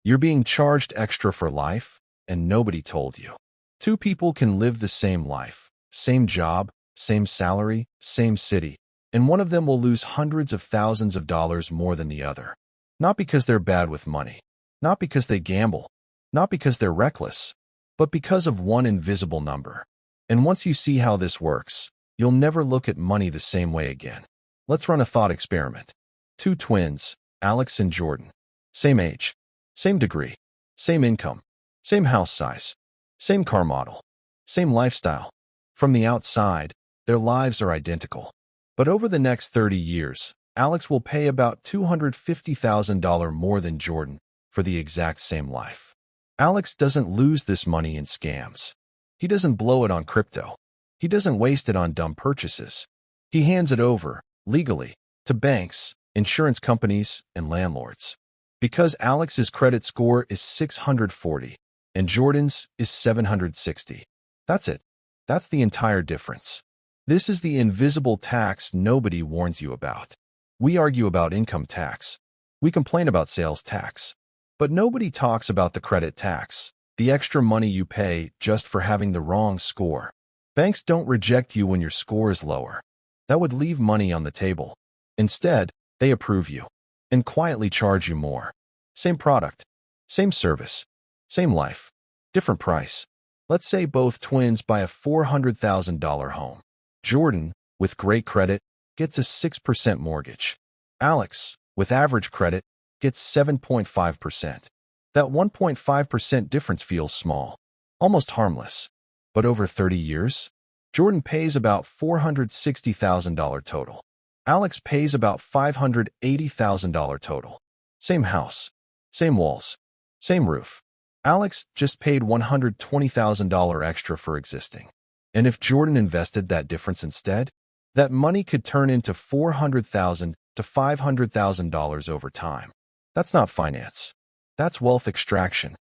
You're being charged extra for life, and nobody told you. Two people can live the same life, same job, same salary, same city, and one of them will lose hundreds of thousands of dollars more than the other. Not because they're bad with money, not because they gamble, not because they're reckless, but because of one invisible number. And once you see how this works, you'll never look at money the same way again. Let's run a thought experiment. Two twins, Alex and Jordan. Same age, same degree, same income, same house size, same car model, same lifestyle. From the outside, their lives are identical. But over the next 30 years, Alex will pay about $250,000 more than Jordan for the exact same life. Alex doesn't lose this money in scams. He doesn't blow it on crypto. He doesn't waste it on dumb purchases. He hands it over, legally, to banks, insurance companies, and landlords. Because Alex's credit score is 640 and Jordan's is 760. That's it. That's the entire difference. This is the invisible tax nobody warns you about. We argue about income tax. We complain about sales tax. But nobody talks about the credit tax, the extra money you pay just for having the wrong score. Banks don't reject you when your score is lower. That would leave money on the table. Instead, they approve you and quietly charge you more. Same product, same service, same life, different price. Let's say both twins buy a $400,000 home. Jordan, with great credit, gets a 6% mortgage. Alex, with average credit, gets 7.5%. That 1.5% difference feels small, almost harmless. But over 30 years, Jordan pays about $460,000 total. Alex pays about $580,000 total. Same house, same walls, same roof. Alex just paid $120,000 extra for existing. And if Jordan invested that difference instead, that money could turn into $400,000 to $500,000 over time. That's not finance. That's wealth extraction.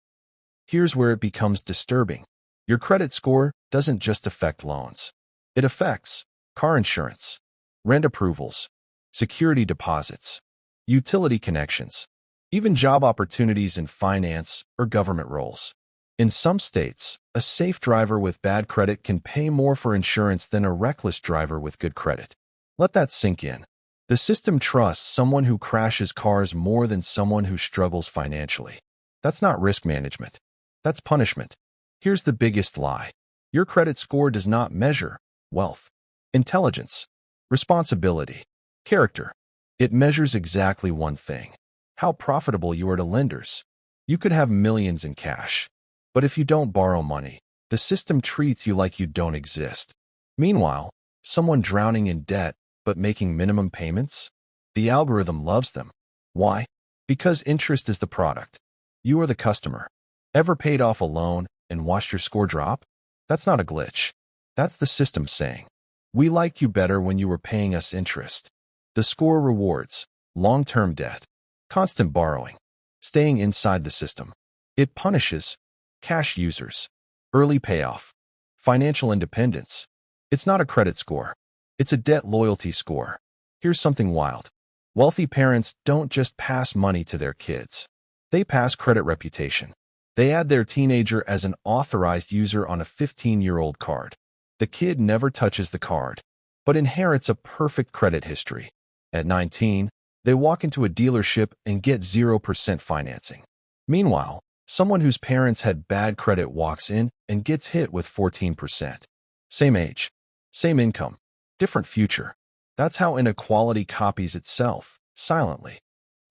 Here's where it becomes disturbing. Your credit score doesn't just affect loans. It affects car insurance, rent approvals, security deposits, utility connections, even job opportunities in finance or government roles. In some states, a safe driver with bad credit can pay more for insurance than a reckless driver with good credit. Let that sink in. The system trusts someone who crashes cars more than someone who struggles financially. That's not risk management. That's punishment. Here's the biggest lie. Your credit score does not measure wealth, intelligence, responsibility, character. It measures exactly one thing: how profitable you are to lenders. You could have millions in cash, but if you don't borrow money, the system treats you like you don't exist. Meanwhile, someone drowning in debt but making minimum payments, the algorithm loves them. Why? Because interest is the product. You are the customer. Ever paid off a loan and watched your score drop? That's not a glitch. That's the system saying, we liked you better when you were paying us interest. The score rewards long-term debt, constant borrowing, staying inside the system. It punishes cash users, early payoff, financial independence. It's not a credit score. It's a debt loyalty score. Here's something wild. Wealthy parents don't just pass money to their kids. They pass credit reputation. They add their teenager as an authorized user on a 15-year-old card. The kid never touches the card, but inherits a perfect credit history. At 19, they walk into a dealership and get 0% financing. Meanwhile, someone whose parents had bad credit walks in and gets hit with 14%. Same age, same income, different future. That's how inequality copies itself, silently.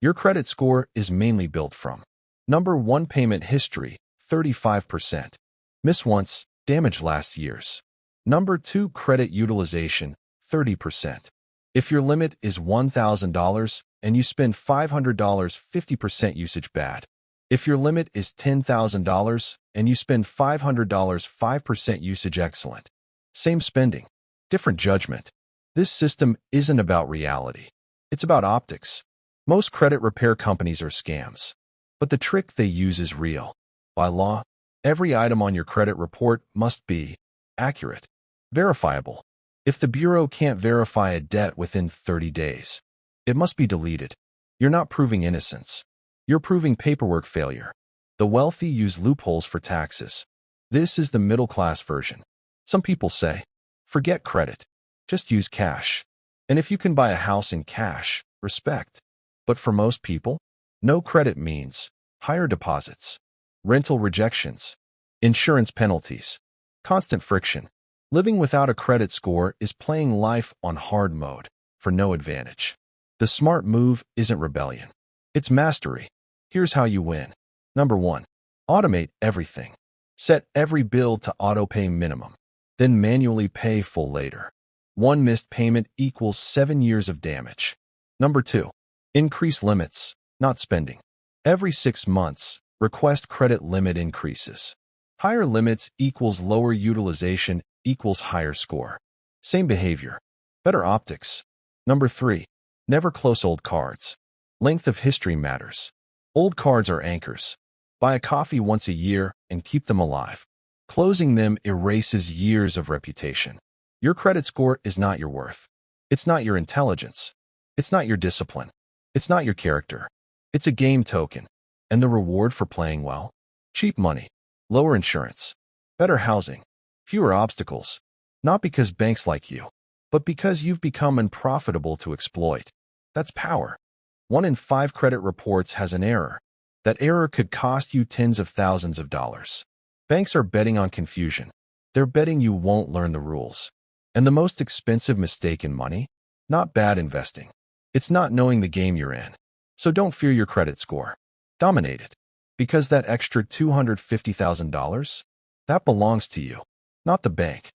Your credit score is mainly built from: number 1, payment history, 35%. Miss once, damage last year's. Number 2, credit utilization, 30%. If your limit is $1,000 and you spend $500, 50% usage bad. If your limit is $10,000 and you spend $500, 5% usage excellent. Same spending, different judgment. This system isn't about reality. It's about optics. Most credit repair companies are scams, but the trick they use is real. By law, every item on your credit report must be accurate, verifiable. If the bureau can't verify a debt within 30 days, it must be deleted. You're not proving innocence. You're proving paperwork failure. The wealthy use loopholes for taxes. This is the middle-class version. Some people say, forget credit, just use cash. And if you can buy a house in cash, respect. But for most people, no credit means higher deposits, rental rejections, insurance penalties, constant friction. Living without a credit score is playing life on hard mode for no advantage. The smart move isn't rebellion. It's mastery. Here's how you win. Number 1. Automate everything. Set every bill to auto-pay minimum, then manually pay full later. One missed payment equals 7 years of damage. Number 2. Increase limits, not spending. Every 6 months, request credit limit increases. Higher limits equals lower utilization equals higher score. Same behavior, better optics. Number 3. Never close old cards. Length of history matters. Old cards are anchors. Buy a coffee once a year and keep them alive. Closing them erases years of reputation. Your credit score is not your worth. It's not your intelligence. It's not your discipline. It's not your character. It's a game token. And the reward for playing well? Cheap money, lower insurance, better housing, fewer obstacles. Not because banks like you, but because you've become unprofitable to exploit. That's power. 1 in 5 credit reports has an error. That error could cost you tens of thousands of dollars. Banks are betting on confusion. They're betting you won't learn the rules. And the most expensive mistake in money? Not bad investing. It's not knowing the game you're in. So don't fear your credit score. Dominate it. Because that extra $250,000, that belongs to you, not the bank.